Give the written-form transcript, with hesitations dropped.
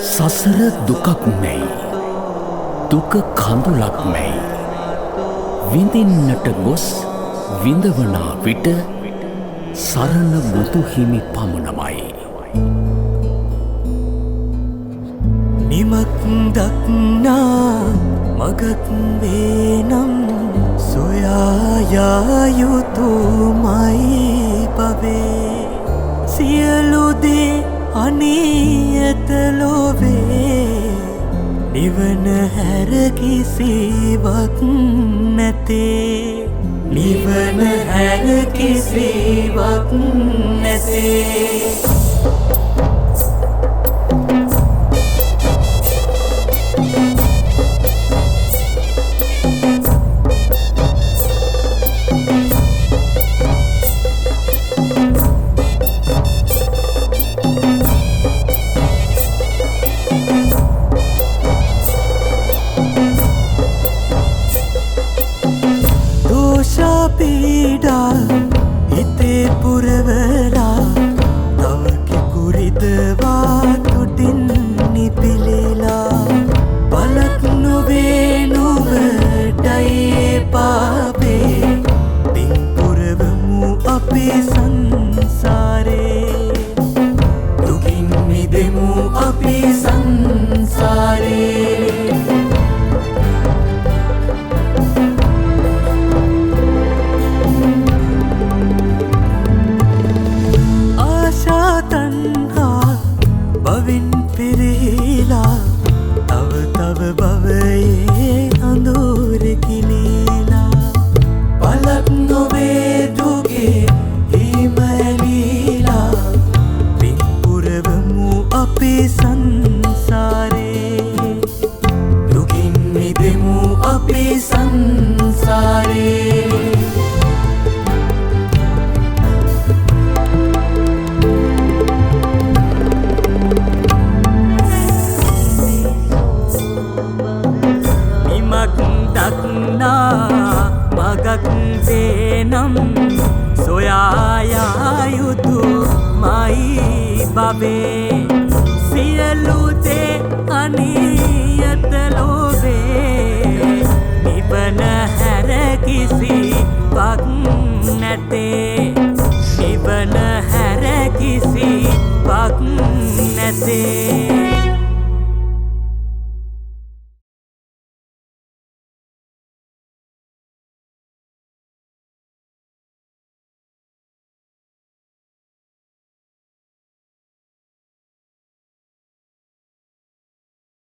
සසර දුකක් මෙයි දුක කඳුලක් මෙයි විඳින්නට ගොස් විඳවනා විට සරණ බුදු හිමි පමුණමයි නිමක් දක්නා මගක් වේනම් සොයා යුතුමයි පවේ සියලු දේ අනියත ලොවේ නිවන හැර කිසිවක් නැතේ නිවන හැර කිසිවක් නැතේ පීඩා හිතේ පුරවලා තව කිකුරිදවා තුටින් නිපිලෙලා පලක් නොවේ නුවටයි පාපේ පින් පුරවමු අපේ සංසාරේ දුකින් මිදෙමු අපි සංසාරේ බවින් පිරිහිලා තව තව බවයේ අඳුර කිලීලා පලක් නොවේ දුගේ හිම ඇලීලා පින් පුරවමු අපේ සංසාරේ දුකින් මිදෙමු අපේ සංසාරේ මගක් වේනම් සොයා යුතුමයි බවේ සියලු දේ අනියත ලොවේ නිවන හැර කිසිවක් නැතේ නිවන